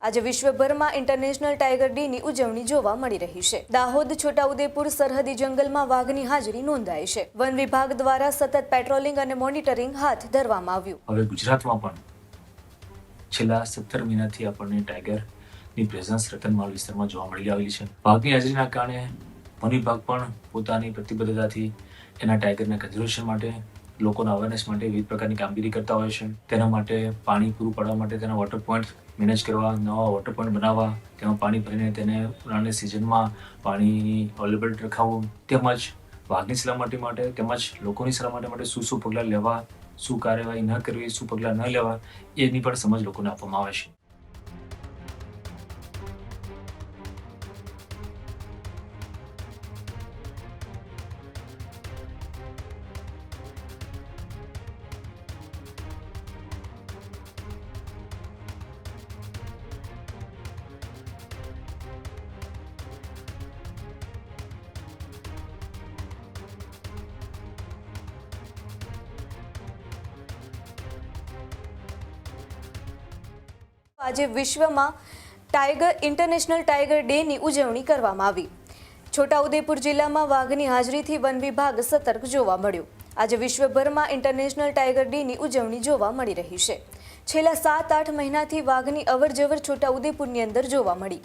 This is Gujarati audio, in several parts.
આજે વિશ્વભરમાં ઇન્ટરનેશનલ ટાઈગર ડેની ઉજવણી જોવા મળી રહી છે। દાહોદ છોટાઉદેપુર સરહદી જંગલમાં વાઘની હાજરી નોંધાઈ છે। વન વિભાગ દ્વારા સતત પેટ્રોલિંગ અને મોનિટરિંગ હાથ ધરવામાં આવ્યું। હવે ગુજરાતમાં પણ છેલ્લા 17 મહિનાથી આપણને ટાઈગરની પ્રેઝન્સ રતનમાલ વિસ્તારમાં જોવા મળી આવેલી છે। વાઘની હાજરીના કારણે વન વિભાગ પણ પોતાની પ્રતિબદ્ધતાથી એના ટાઈગરના કન્ઝર્વેશન માટે લોકોના અવેરનેસ માટે વિવિધ પ્રકારની કામગીરી કરતા હોય છે। તેના માટે પાણી પૂરું પાડવા માટે તેના વોટર પોઈન્ટ મેનેજ કરવા, નવા વોટર પોઈન્ટ બનાવવા, તેમાં પાણી ભરીને તેને ઉનાળાની સિઝનમાં પાણીની અવેલેબિલિટી રખાવવું, તેમજ વાઘની સલામતી માટે તેમજ લોકોની સલામતી માટે શું પગલાં લેવા, શું કાર્યવાહી ન કરવી, શું પગલાં ન લેવા, એની પણ સમજ લોકોને આપવામાં આવે છે। આજે વિશ્વમાં ઇન્ટરનેશનલ ટાઈગર ડેની ઉજવણી કરવામાં આવી। છોટાઉદેપુર જિલ્લામાં વાઘની હાજરીથી વન વિભાગ સતર્ક જોવા મળ્યું। આજે વિશ્વભરમાં ઇન્ટરનેશનલ ટાઈગર ડેની ઉજવણી જોવા મળી રહી છે। છેલ્લા 7-8 મહિનાથી વાઘની અવરજવર છોટાઉદેપુરની અંદર જોવા મળી।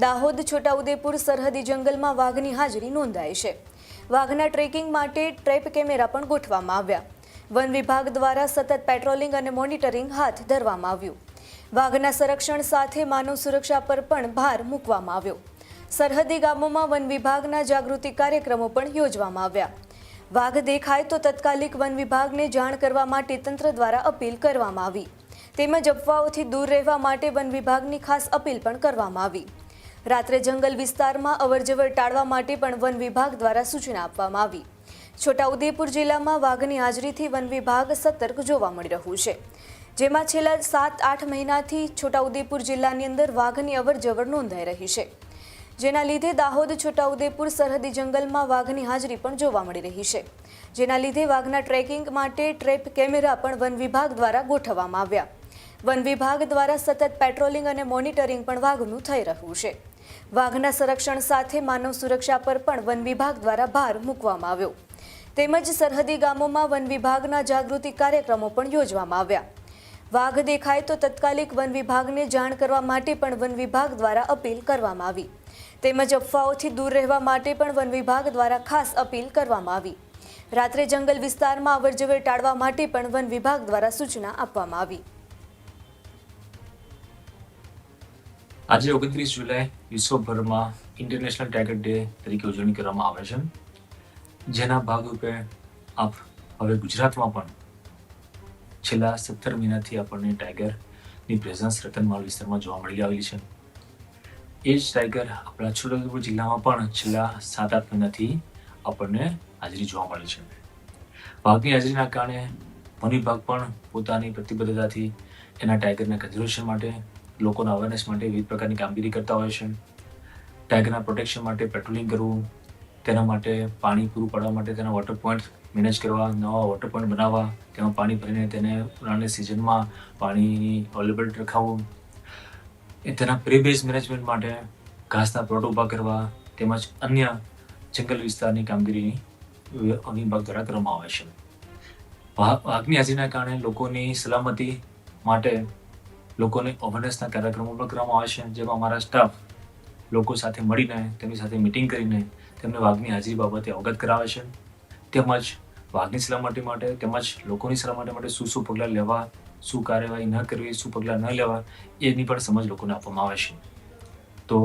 દાહોદ છોટાઉદેપુર સરહદી જંગલમાં વાઘની હાજરી નોંધાઈ છે। વાઘના ટ્રેકિંગ માટે ટ્રેપ કેમેરા પણ ગોઠવવામાં આવ્યા। વન વિભાગ દ્વારા સતત પેટ્રોલિંગ અને મોનિટરિંગ હાથ ધરવામાં આવ્યું। વાઘના સંરક્ષણ સાથે માનવ સુરક્ષા પર પણ ભાર મૂકવામાં આવ્યો। સરહદી ગામોમાં વન વિભાગના જાગૃતિ કાર્યક્રમો પણ યોજવામાં આવ્યા। વાઘ દેખાય તો તાત્કાલિક વન વિભાગને જાણ કરવા માટે તંત્ર દ્વારા અપીલ કરવામાં આવી। તેમજ અફવાઓથી દૂર રહેવા માટે વન વિભાગની ખાસ અપીલ પણ કરવામાં આવી। રાત્રે જંગલ વિસ્તારમાં અવરજવર ટાળવા માટે પણ વન વિભાગ દ્વારા સૂચના આપવામાં આવી। છોટાઉદેપુર જિલ્લામાં વાઘની હાજરીથી વન વિભાગ સતર્ક જોવા મળી રહ્યું છે, જેમાં છેલ્લા 7-8 મહિનાથી છોટાઉદેપુર જિલ્લાની અંદર વાઘની અવરજવર નોંધાઈ રહી છે, જેના લીધે દાહોદ છોટાઉદેપુર સરહદી જંગલમાં વાઘની હાજરી પણ જોવા મળી રહી છે, જેના લીધે વાઘના ટ્રેકિંગ માટે ટ્રેપ કેમેરા પણ વન વિભાગ દ્વારા ગોઠવવામાં આવ્યા। વન વિભાગ દ્વારા સતત પેટ્રોલિંગ અને મોનિટરિંગ પણ વાઘનું થઈ રહ્યું છે। વાઘના સંરક્ષણ સાથે માનવ સુરક્ષા પર પણ વન વિભાગ દ્વારા ભાર મૂકવામાં આવ્યો। તેમજ સરહદી ગામોમાં વન વિભાગના જાગૃતિ કાર્યક્રમો પણ યોજવામાં આવ્યા। વાઘ દેખાય તો તાત્કાલિક વન વિભાગને જાણ કરવા માટે પણ વન વિભાગ દ્વારા અપીલ કરવામાં આવી। તેમજ અફવાઓથી દૂર રહેવા માટે પણ વન વિભાગ દ્વારા ખાસ અપીલ કરવામાં આવી। રાત્રે જંગલ વિસ્તારમાં અવરજવર ટાળવા માટે પણ વન વિભાગ દ્વારા સૂચના આપવામાં આવી। આજે 29 જુલાઈ વિશ્વભરમાં ઇન્ટરનેશનલ ટાઈગર ડે તરીકે ઉજવણી કરવામાં આવે છે, જેના ભાગરૂપે હવે ગુજરાતમાં પણ છેલ્લા 17 મહિનાથી આપણને ટાઈગરની પ્રેઝન્સ રતનમાલ વિસ્તારમાં જોવા મળી આવેલી છે। એ જ ટાઈગર આપણા છોટાઉદેપુર જિલ્લામાં પણ છેલ્લા 7-8 મહિનાથી આપણને હાજરી જોવા મળે છે। વાઘની હાજરીના કારણે વન વિભાગ પણ પોતાની પ્રતિબદ્ધતાથી એના ટાઈગરના કન્ઝર્વેશન માટે લોકોના અવેરનેસ માટે વિવિધ પ્રકારની કામગીરી કરતા હોય છે। ટાઈગરના પ્રોટેક્શન માટે પેટ્રોલિંગ કરવું, તેના માટે પાણી પૂરું પાડવા માટે તેના વોટર પોઈન્ટ મેનેજ કરવા, નવા વોટર પોઈન્ટ બનાવવા, તેમાં પાણી ભરીને તેને ઉનાળાની સિઝનમાં પાણીની અવેલેબિલિટી રખાવવું, તેના પ્રી બેઝ મેનેજમેન્ટ માટે ઘાસના પ્લોટ ઊભા કરવા, તેમજ અન્ય જંગલ વિસ્તારની કામગીરી વન વિભાગ દ્વારા કરવામાં આવે છે। વાઘની હાજરીના કારણે લોકોની સલામતી માટે લોકોને અવેરનેસના કાર્યક્રમો પણ કરવામાં આવે છે, જેમાં અમારા સ્ટાફ લોકો સાથે મળીને તેમની સાથે મિટિંગ કરીને તેમને વાઘની હાજરી બાબતે અવગત કરાવે છે। તેમજ વાઘની સલામતી માટે તેમજ લોકોની સલામતી માટે શું પગલાં લેવા, શું કાર્યવાહી ન કરવી, શું પગલાં ન લેવા, એની પણ સમજ લોકોને આપવામાં આવે છે। તો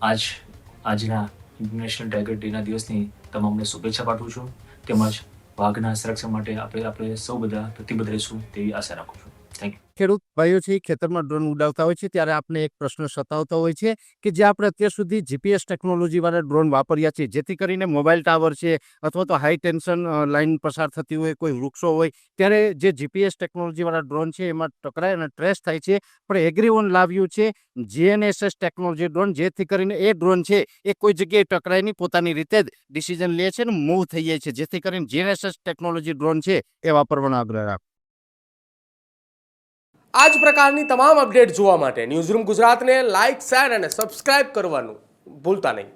આજના ઇન્ટરનેશનલ ટાઈગર ડેના દિવસની તમામને શુભેચ્છા પાઠવું છું, તેમજ વાઘના સંરક્ષણ માટે આપણે સૌ બધા પ્રતિબદ્ધ રહીશું તેવી આશા રાખું છું। Thank you. ખેડૂત ભાઈઓ છે ખેતરમાં ડ્રોન ઉડાવતા હોય છે ત્યારે આપણે એક પ્રશ્ન સતાવતો હોય છે કે જે આપણે અત્યાર સુધી જીપીએસ ટેકનોલોજી વાળા ડ્રોન વાપર્યા છે, જેથી કરીને મોબાઈલ ટાવર છે અથવા તો હાઈ ટેન્શન લાઈન પસાર થતી હોય, કોઈ વૃક્ષો હોય, ત્યારે જે જીપીએસ ટેકનોલોજી વાળા ડ્રોન છે એમાં ટકરાય અને ટ્રેસ થાય છે। પણ એગ્રીઓન લાવ્યું છે જીએનએસએસ ટેકનોલોજી ડ્રોન, જેથી કરીને એ ડ્રોન છે એ કોઈ જગ્યાએ ટકરાય નહીં, પોતાની રીતે જ ડિસિઝન લે છે અને મૂવ થઈ જાય છે, જેથી કરીને જીએનએસએસ ટેકનોલોજી ડ્રોન છે એ વાપરવાનો આગ્રહ રાખો। આ જ પ્રકારની તમામ અપડેટ જોવા માટે ન્યૂઝરૂમ ગુજરાતને લાઇક, શેર અને સબસ્ક્રાઇબ કરવાનું ભૂલતા નહીં.